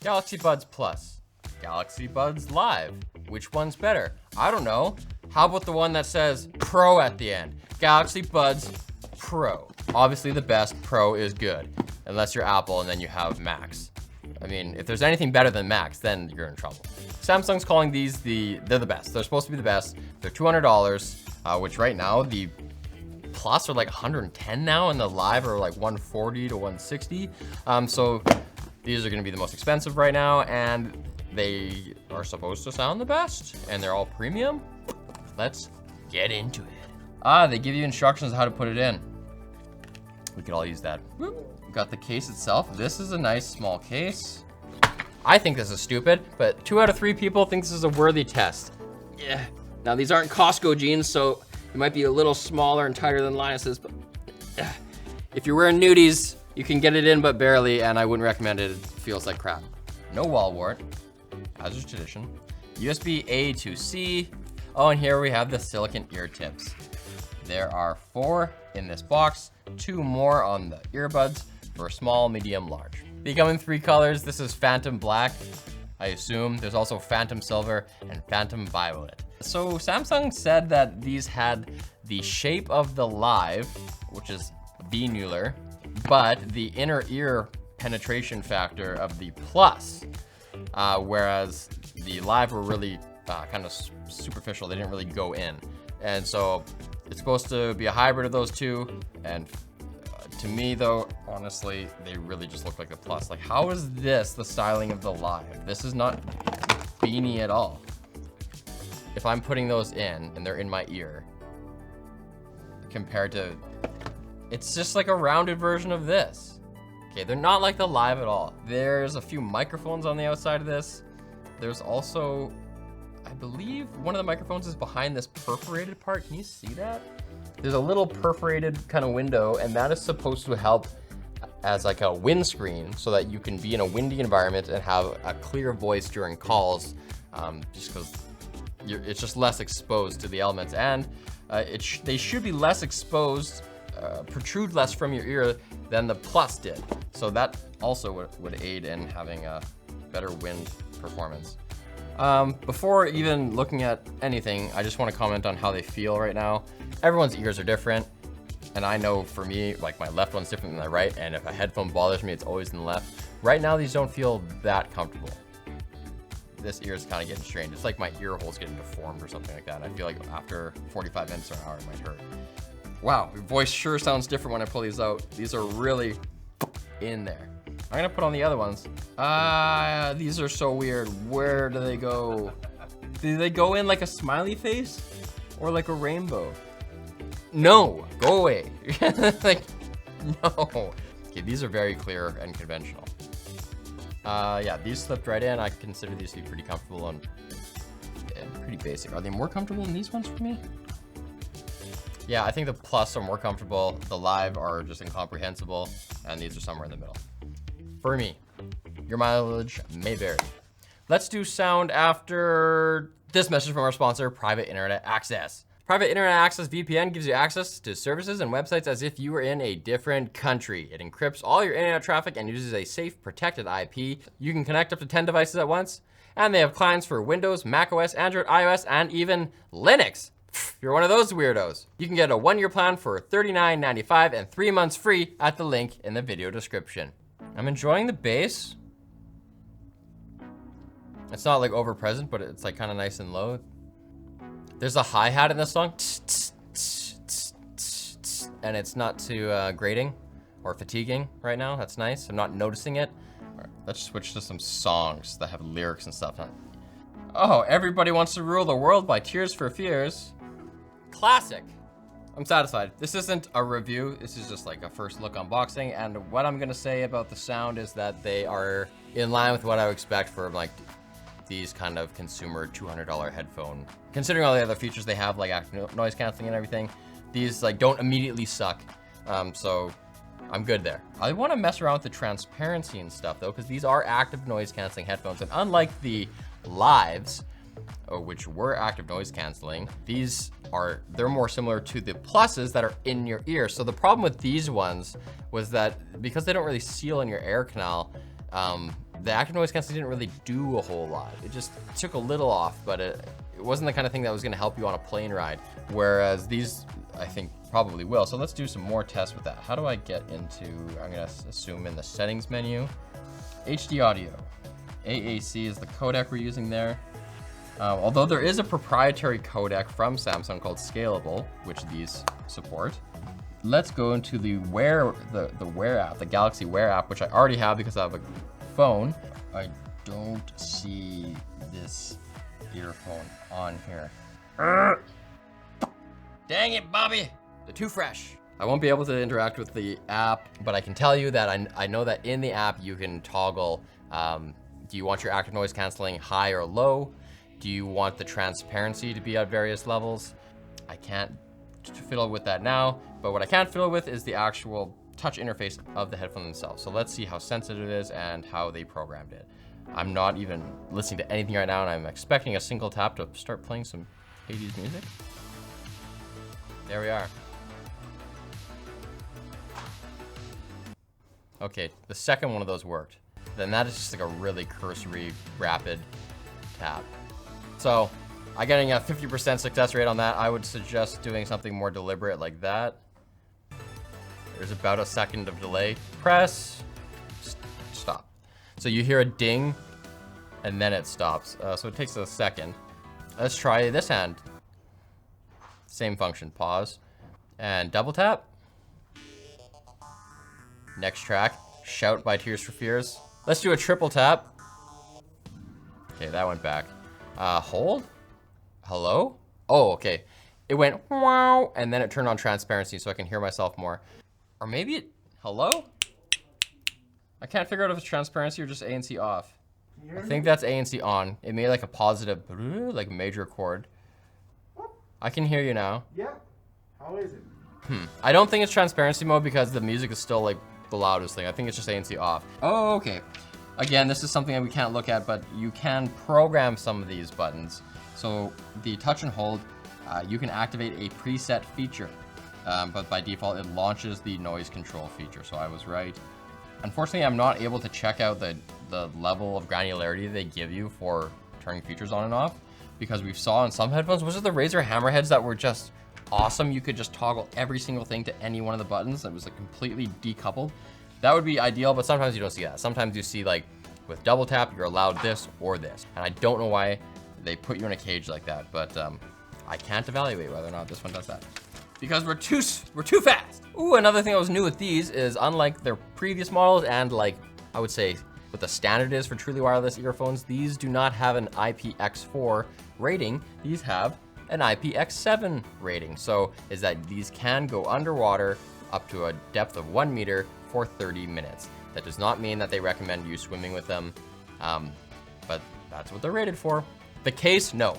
Galaxy Buds Plus, Galaxy Buds Live. Which one's better? I don't know. How about the one that says Pro at the end? Galaxy Buds Pro. Obviously the best, Pro is good. Unless you're Apple and then you have Max. I mean, if there's anything better than Max, then you're in trouble. Samsung's calling these they're the best. They're supposed to be the best. They're $200, which right now the Plus are like 110 now, and the Live are like 140 to 160. So these are gonna be the most expensive right now, and they are supposed to sound the best, and they're all premium. Let's get into it. They give you instructions on how to put it in. We could all use that. Got the case itself. This is a nice small case. I think this is stupid, but 2 out of 3 people think this is a worthy test. Yeah. Now these aren't Costco jeans, so it might be a little smaller and tighter than Linus's, but if you're wearing nudies, you can get it in, but barely, and I wouldn't recommend it. It feels like crap. No wall wart, as is tradition. USB A to C. Oh, and here we have the silicone ear tips. There are 4 in this box, 2 more on the earbuds for small, medium, large. They come in 3 colors. This is Phantom Black, I assume. There's also Phantom Silver and Phantom Violet. So Samsung said that these had the shape of the Live, which is venular, but the inner ear penetration factor of the Plus, whereas the Live were really kind of superficial. They didn't really go in. And so it's supposed to be a hybrid of those two. And to me though, honestly, they really just look like the Plus. Like, how is this the styling of the Live? This is not beanie at all. If I'm putting those in and they're in my ear, compared to, it's just like a rounded version of this. Okay, they're not like the Live at all. There's a few microphones on the outside of this. There's also, I believe one of the microphones is behind this perforated part. Can you see that? There's a little perforated kind of window, and that is supposed to help as like a windscreen so that you can be in a windy environment and have a clear voice during calls, just because it's just less exposed to the elements, and they should be less exposed, protrude less from your ear than the Plus did. So that also would aid in having a better wind performance. Before even looking at anything, I just want to comment on how they feel right now. Everyone's ears are different, and I know for me, like my left one's different than my right, and if a headphone bothers me, it's always in the left. Right now, these don't feel that comfortable. This ear is kind of getting strained. It's like my ear hole's getting deformed or something like that. I feel like after 45 minutes or an hour, it might hurt. Wow, your voice sure sounds different when I pull these out. These are really in there. I'm gonna put on the other ones. These are so weird. Where do they go? Do they go in like a smiley face or like a rainbow? No, go away. Like, no. Okay, these are very clear and conventional. Yeah, these slipped right in. I consider these to be pretty comfortable and pretty basic. Are they more comfortable than these ones for me? Yeah, I think the Plus are more comfortable. The Live are just incomprehensible, and these are somewhere in the middle. For me, your mileage may vary. Let's do sound after this message from our sponsor, Private Internet Access. Private Internet Access VPN gives you access to services and websites as if you were in a different country. It encrypts all your internet traffic and uses a safe, protected IP. You can connect up to 10 devices at once, and they have clients for Windows, macOS, Android, iOS, and even Linux. If you're one of those weirdos. You can get a 1-year plan for $39.95 and 3 months free at the link in the video description. I'm enjoying the bass. It's not like over present, but it's like kind of nice and low. There's a hi-hat in this song, and it's not too grating or fatiguing right now. That's nice. I'm not noticing it. All right, let's switch to some songs that have lyrics and stuff. Oh, Everybody Wants to Rule the World by Tears for Fears. Classic. I'm satisfied. This isn't a review. This is just like a first look unboxing. And what I'm gonna say about the sound is that they are in line with what I would expect for like these kind of consumer $200 headphone. Considering all the other features they have, like active noise canceling and everything, these like don't immediately suck. So I'm good there. I want to mess around with the transparency and stuff though, because these are active noise canceling headphones, and unlike the Lives, which were active noise canceling, they're more similar to the Pluses that are in your ear. So the problem with these ones was that because they don't really seal in your air canal, the active noise canceling didn't really do a whole lot. It just took a little off, but it wasn't the kind of thing that was gonna help you on a plane ride. Whereas these, I think, probably will. So let's do some more tests with that. How do I get into, I'm gonna assume in the settings menu, HD audio. AAC is the codec we're using there. Although there is a proprietary codec from Samsung called Scalable, which these support. Let's go into the Wear app, the Galaxy Wear app, which I already have because I have a phone. I don't see this earphone on here. Dang it, Bobby! They're too fresh. I won't be able to interact with the app, but I can tell you that I know that in the app you can toggle, do you want your active noise canceling high or low? Do you want the transparency to be at various levels? I can't fiddle with that now, but what I can fiddle with is the actual touch interface of the headphone themselves. So let's see how sensitive it is and how they programmed it. I'm not even listening to anything right now, and I'm expecting a single tap to start playing some 80s music. There we are. Okay, the second one of those worked. Then that is just like a really cursory, rapid tap. So, I'm getting a 50% success rate on that. I would suggest doing something more deliberate like that. There's about a second of delay. Press, stop. So you hear a ding, and then it stops. So it takes a second. Let's try this hand. Same function, pause, and double tap. Next track, Shout by Tears for Fears. Let's do a triple tap. Okay, that went back. Hold? Hello? Oh, okay. It went wow, and then it turned on transparency so I can hear myself more. Or maybe it, hello? I can't figure out if it's transparency or just ANC off. I think that's ANC on. It made like a positive, like major chord. I can hear you now. Yeah. How is it? I don't think it's transparency mode because the music is still like the loudest thing. I think it's just ANC off. Oh, okay. Again, this is something that we can't look at, but you can program some of these buttons. So the touch and hold, you can activate a preset feature, but by default it launches the noise control feature. So I was right. Unfortunately, I'm not able to check out the level of granularity they give you for turning features on and off, because we saw on some headphones, was it the Razer Hammerheads that were just awesome? You could just toggle every single thing to any one of the buttons that was like completely decoupled. That would be ideal, but sometimes you don't see that. Sometimes you see like with double tap, you're allowed this or this. And I don't know why they put you in a cage like that, but I can't evaluate whether or not this one does that. Because we're too fast. Ooh, another thing that was new with these is unlike their previous models and like, I would say what the standard is for truly wireless earphones, these do not have an IPX4 rating. These have an IPX7 rating. So is that these can go underwater up to a depth of 1 meter for 30 minutes. That does not mean that they recommend you swimming with them, but that's what they're rated for. The case, no,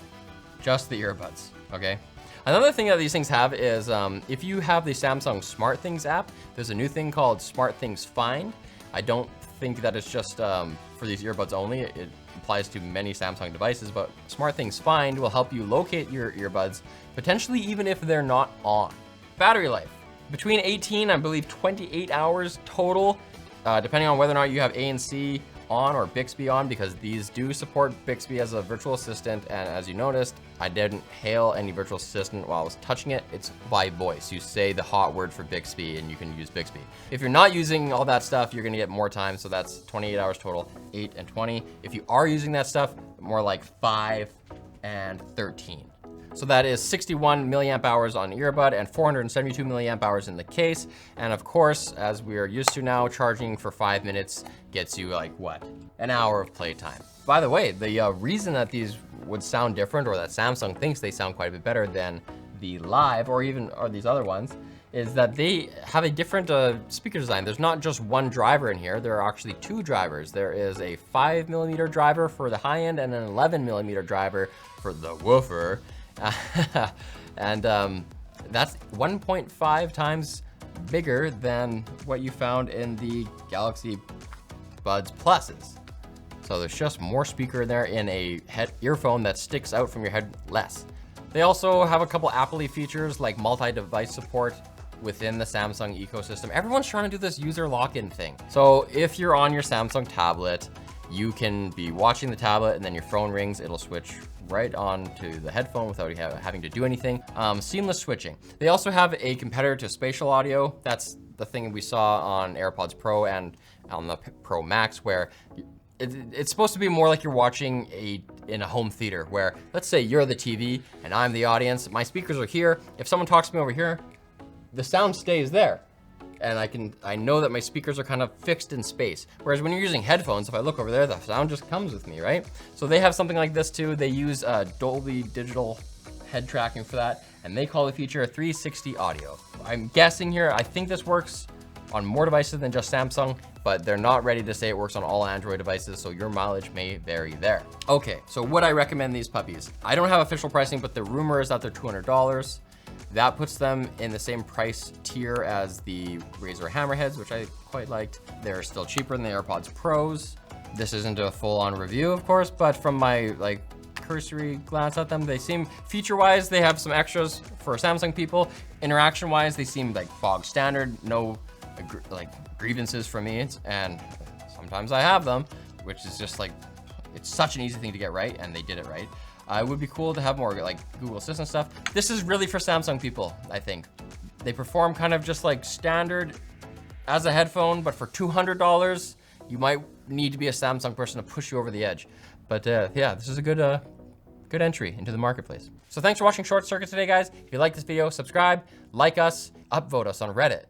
just the earbuds, okay? Another thing that these things have is if you have the Samsung SmartThings app, there's a new thing called SmartThings Find. I don't think that it's just for these earbuds only. It applies to many Samsung devices, but SmartThings Find will help you locate your earbuds, potentially even if they're not on. Battery life, between 18, I believe 28 hours total, depending on whether or not you have ANC on or Bixby on, because these do support Bixby as a virtual assistant. And as you noticed, I didn't hail any virtual assistant while I was touching it. It's by voice. You say the hot word for Bixby and you can use Bixby. If you're not using all that stuff, you're gonna get more time. So that's 28 hours total, 8 and 20. If you are using that stuff, more like 5 and 13. So that is 61 milliamp hours on earbud and 472 milliamp hours in the case. And of course, as we are used to now, charging for 5 minutes gets you like what? An hour of playtime. By the way, the reason that these would sound different, or that Samsung thinks they sound quite a bit better than the Live or these other ones, is that they have a different speaker design. There's not just one driver in here, there are actually 2 drivers. There is a 5mm driver for the high end and an 11mm driver for the woofer. And that's 1.5 times bigger than what you found in the Galaxy Buds Pluses. So there's just more speaker in there in a earphone that sticks out from your head less. They also have a couple Apple-y features like multi-device support within the Samsung ecosystem. Everyone's trying to do this user lock-in thing. So if you're on your Samsung tablet you can be watching the tablet and then your phone rings, it'll switch right on to the headphone without having to do anything. Seamless switching. They also have a competitor to spatial audio. That's the thing we saw on AirPods Pro and on the Pro Max, where it's supposed to be more like you're watching in a home theater, where let's say you're the TV and I'm the audience. My speakers are here. If someone talks to me over here, the sound stays there. And I know that my speakers are kind of fixed in space. Whereas when you're using headphones, if I look over there, the sound just comes with me, right? So they have something like this too. They use Dolby Digital head tracking for that, and they call the feature 360 audio. I'm guessing here, I think this works on more devices than just Samsung, but they're not ready to say it works on all Android devices, so your mileage may vary there. Okay, so would I recommend these puppies? I don't have official pricing, but the rumor is that they're $200. That puts them in the same price tier as the Razer Hammerheads, which I quite liked. They're still cheaper than the AirPods Pros. This isn't a full-on review, of course, but from my cursory glance at them, they seem, feature-wise, they have some extras for Samsung people. Interaction-wise, they seem like bog standard, no grievances from me, and sometimes I have them, which is just it's such an easy thing to get right, and they did it right. It would be cool to have more Google Assistant stuff. This is really for Samsung people, I think. They perform kind of just like standard as a headphone, but for $200, you might need to be a Samsung person to push you over the edge. But yeah, this is a good entry into the marketplace. So thanks for watching Short Circuit today, guys. If you like this video, subscribe, like us, upvote us on Reddit.